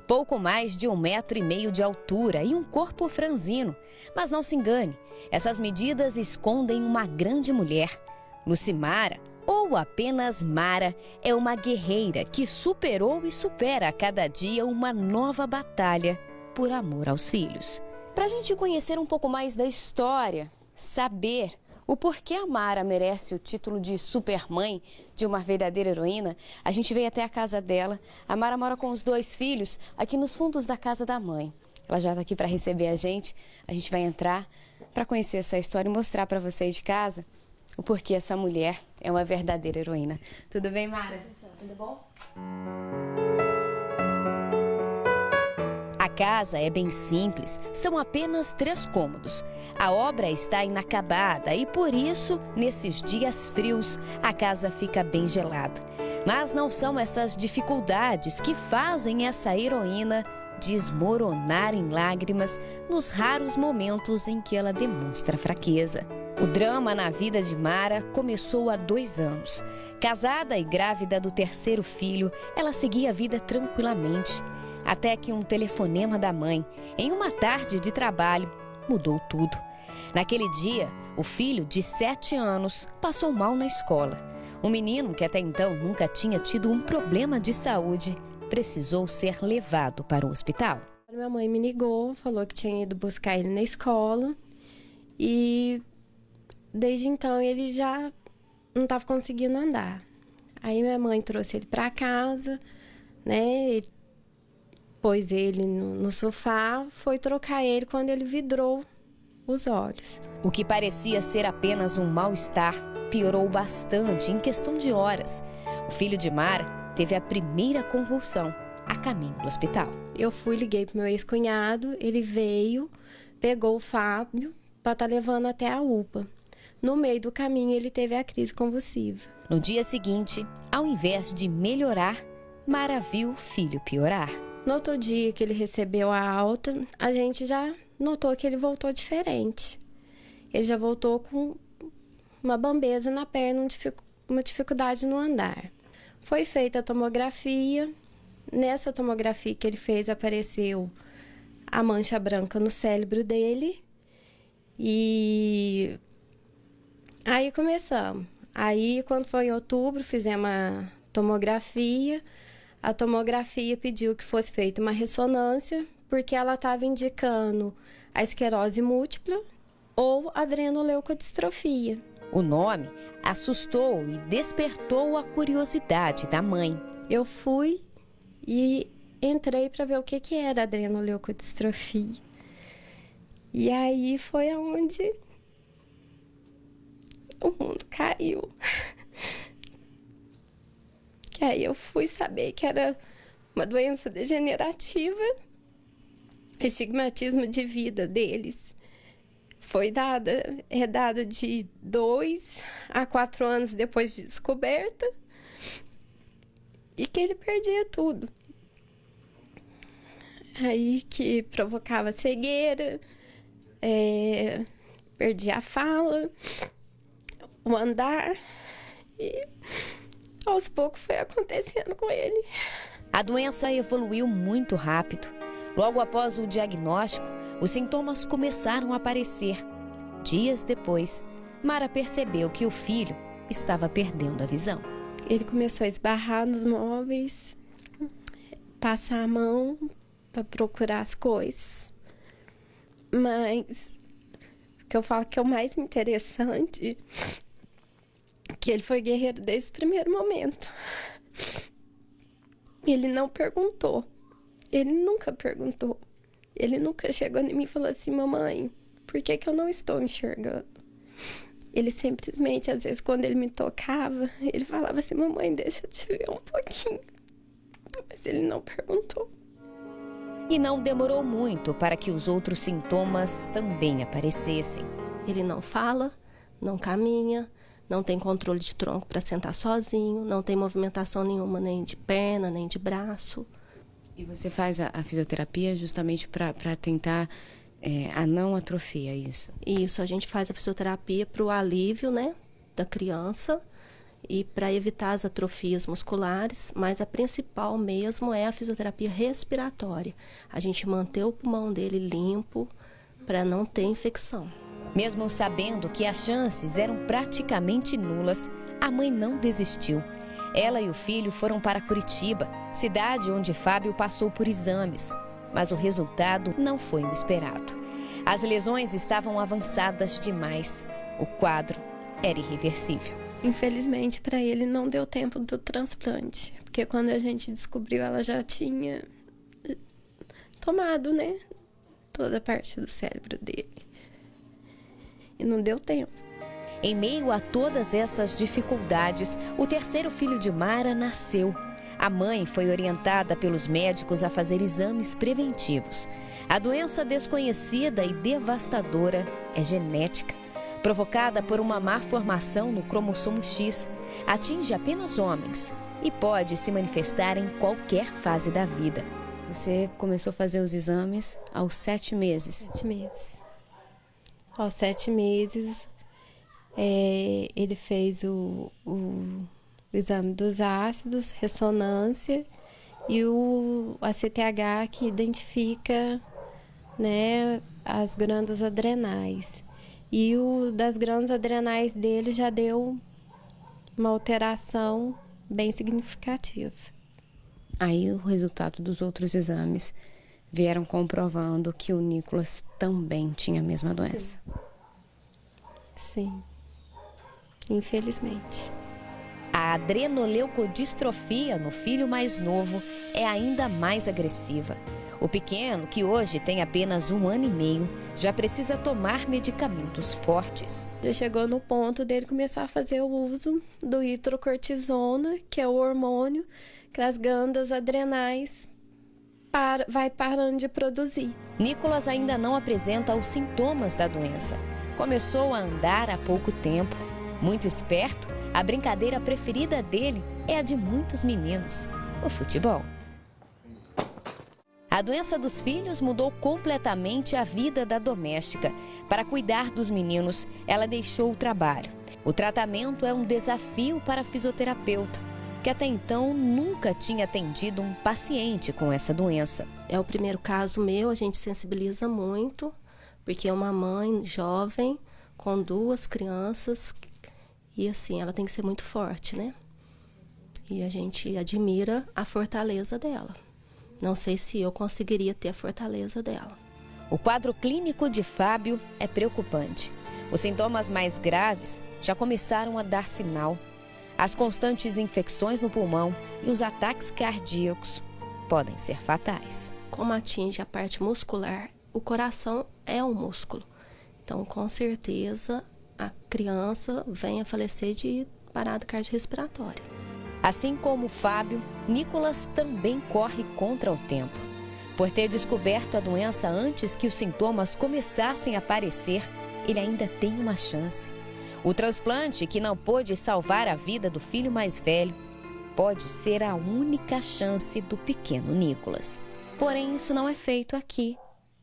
Pouco mais de 1,5 metro de altura e um corpo franzino. Mas não se engane, essas medidas escondem uma grande mulher. Lucimara, ou apenas Mara, é uma guerreira que superou e supera a cada dia uma nova batalha por amor aos filhos. Para a gente conhecer um pouco mais da história, saber o porquê a Mara merece o título de supermãe, de uma verdadeira heroína, a gente veio até a casa dela. A Mara mora com os 2 filhos aqui nos fundos da casa da mãe. Ela já está aqui para receber a gente vai entrar para conhecer essa história e mostrar para vocês de casa o porquê essa mulher é uma verdadeira heroína. Tudo bem, Mara? Tudo bom? A casa é bem simples, são apenas 3 cômodos. A obra está inacabada e, por isso, nesses dias frios, a casa fica bem gelada. Mas não são essas dificuldades que fazem essa heroína desmoronar em lágrimas nos raros momentos em que ela demonstra fraqueza. O drama na vida de Mara começou há 2 anos. Casada e grávida do 3º filho, ela seguia a vida tranquilamente. Até que um telefonema da mãe, em uma tarde de trabalho, mudou tudo. Naquele dia, o filho de 7 anos passou mal na escola. O menino, que até então nunca tinha tido um problema de saúde, precisou ser levado para o hospital. Minha mãe me ligou, falou que tinha ido buscar ele na escola e desde então ele já não estava conseguindo andar. Aí minha mãe trouxe ele para casa, né? Pôs ele no sofá, foi trocar ele quando ele vidrou os olhos. O que parecia ser apenas um mal-estar piorou bastante em questão de horas. O filho de Mara teve a primeira convulsão a caminho do hospital. Eu liguei pro meu ex-cunhado, ele veio, pegou o Fábio para estar levando até a UPA. No meio do caminho ele teve a crise convulsiva. No dia seguinte, ao invés de melhorar, Mara viu o filho piorar. No outro dia que ele recebeu a alta, a gente já notou que ele voltou diferente. Ele já voltou com uma bambeza na perna, uma dificuldade no andar. Foi feita a tomografia. Nessa tomografia que ele fez, apareceu a mancha branca no cérebro dele. E aí começamos. Aí, quando foi em outubro, fizemos a tomografia. A tomografia pediu que fosse feita uma ressonância, porque ela estava indicando a esclerose múltipla ou adrenoleucodistrofia. O nome assustou e despertou a curiosidade da mãe. Eu fui e entrei para ver o que era adrenoleucodistrofia. E aí foi aonde o mundo caiu. Que aí eu fui saber que era uma doença degenerativa. O estigmatismo de vida deles foi dada de 2 a 4 anos depois de descoberta, e que ele perdia tudo. Aí que provocava cegueira, perdia a fala, o andar, e aos poucos foi acontecendo com ele. A doença evoluiu muito rápido. Logo após o diagnóstico, os sintomas começaram a aparecer. Dias depois, Mara percebeu que o filho estava perdendo a visão. Ele começou a esbarrar nos móveis, passar a mão para procurar as coisas. Mas o que eu falo que é o mais interessante, que ele foi guerreiro desde o primeiro momento. Ele não perguntou. Ele nunca perguntou. Ele nunca chegou em mim e falou assim: mamãe, por que eu não estou enxergando? Ele simplesmente, às vezes, quando ele me tocava, ele falava assim: mamãe, deixa eu te ver um pouquinho. Mas ele não perguntou. E não demorou muito para que os outros sintomas também aparecessem. Ele não fala, não caminha, não tem controle de tronco para sentar sozinho, não tem movimentação nenhuma, nem de perna, nem de braço. E você faz a fisioterapia justamente para tentar a não atrofia, isso? Isso, a gente faz a fisioterapia para o alívio, né, da criança e para evitar as atrofias musculares, mas a principal mesmo é a fisioterapia respiratória. A gente manter o pulmão dele limpo para não ter infecção. Mesmo sabendo que as chances eram praticamente nulas, a mãe não desistiu. Ela e o filho foram para Curitiba, cidade onde Fábio passou por exames, mas o resultado não foi o esperado. As lesões estavam avançadas demais. O quadro era irreversível. Infelizmente, para ele não deu tempo do transplante, porque quando a gente descobriu, ela já tinha tomado, né, toda a parte do cérebro dele. E não deu tempo. Em meio a todas essas dificuldades, o terceiro filho de Mara nasceu. A mãe foi orientada pelos médicos a fazer exames preventivos. A doença desconhecida e devastadora é genética. Provocada por uma má formação no cromossomo X, atinge apenas homens e pode se manifestar em qualquer fase da vida. Você começou a fazer os exames aos 7 meses? 7 meses. Aos 7 meses, ele fez o exame dos ácidos, ressonância e o ACTH, que identifica, né, as glândulas adrenais. E o das glândulas adrenais dele já deu uma alteração bem significativa. Aí o resultado dos outros exames vieram comprovando que o Nicolas também tinha a mesma doença. Sim. Infelizmente. A adrenoleucodistrofia no filho mais novo é ainda mais agressiva. O pequeno, que hoje tem apenas 1 ano e meio, já precisa tomar medicamentos fortes. Já chegou no ponto dele começar a fazer o uso do hidrocortisona, que é o hormônio que as glândulas adrenais vai parando de produzir. Nicolas ainda não apresenta os sintomas da doença. Começou a andar há pouco tempo. Muito esperto, a brincadeira preferida dele é a de muitos meninos, o futebol. A doença dos filhos mudou completamente a vida da doméstica. Para cuidar dos meninos, ela deixou o trabalho. O tratamento é um desafio para a fisioterapeuta, que até então nunca tinha atendido um paciente com essa doença. É o primeiro caso meu, a gente sensibiliza muito, porque é uma mãe jovem com 2 crianças e assim, ela tem que ser muito forte, né? E a gente admira a fortaleza dela. Não sei se eu conseguiria ter a fortaleza dela. O quadro clínico de Fábio é preocupante. Os sintomas mais graves já começaram a dar sinal. As constantes infecções no pulmão e os ataques cardíacos podem ser fatais. Como atinge a parte muscular, o coração é um músculo. Então, com certeza, a criança vem a falecer de parada cardiorrespiratória. Assim como Fábio, Nicolas também corre contra o tempo. Por ter descoberto a doença antes que os sintomas começassem a aparecer, ele ainda tem uma chance. O transplante, que não pôde salvar a vida do filho mais velho, pode ser a única chance do pequeno Nicolas. Porém, isso não é feito aqui.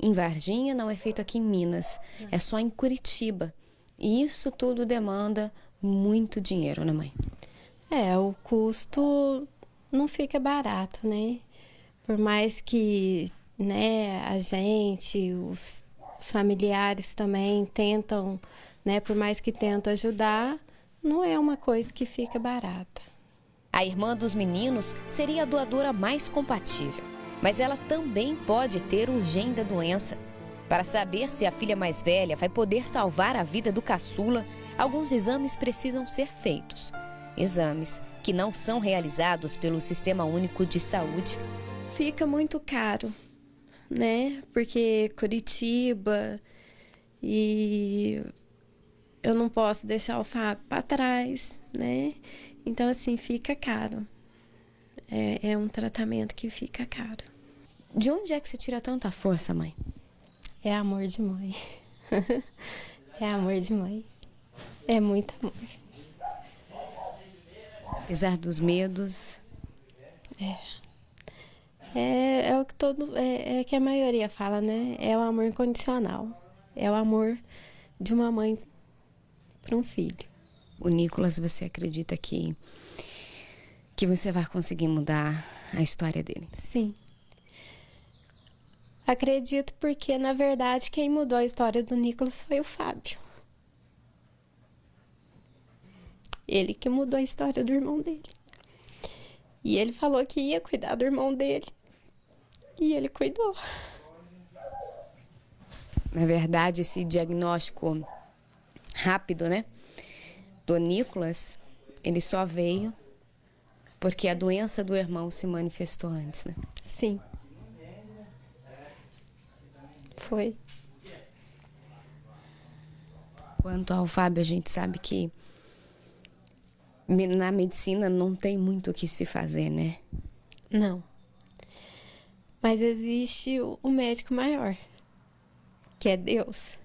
Em Varginha, não é feito aqui em Minas. É só em Curitiba. E isso tudo demanda muito dinheiro, né, mãe? O custo não fica barato, né? Por mais que, né, a gente, os familiares também tentam, né, por mais que tentam ajudar, não é uma coisa que fica barata. A irmã dos meninos seria a doadora mais compatível, mas ela também pode ter o gene da doença. Para saber se a filha mais velha vai poder salvar a vida do caçula, alguns exames precisam ser feitos. Exames que não são realizados pelo Sistema Único de Saúde. Fica muito caro, né? Porque Curitiba e eu não posso deixar o Fábio para trás, né? Então, assim, fica caro. É um tratamento que fica caro. De onde é que você tira tanta força, mãe? É amor de mãe. É amor de mãe. É muito amor. Apesar dos medos. É o que que a maioria fala, né? É o amor incondicional. É o amor de uma mãe para um filho. o Nicolas, você acredita que você vai conseguir mudar a história dele? Sim. Acredito porque, na verdade, quem mudou a história do Nicolas foi o Fábio. Ele que mudou a história do irmão dele. E ele falou que ia cuidar do irmão dele. E ele cuidou. Na verdade, esse diagnóstico rápido, né, do Nicolas, ele só veio porque a doença do irmão se manifestou antes, né? Sim. Foi. Quanto ao Fábio, a gente sabe que na medicina não tem muito o que se fazer, né? Não. Mas existe o médico maior, que é Deus.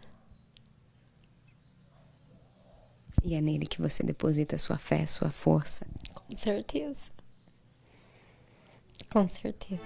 E é nele que você deposita sua fé, sua força. Com certeza. Com certeza.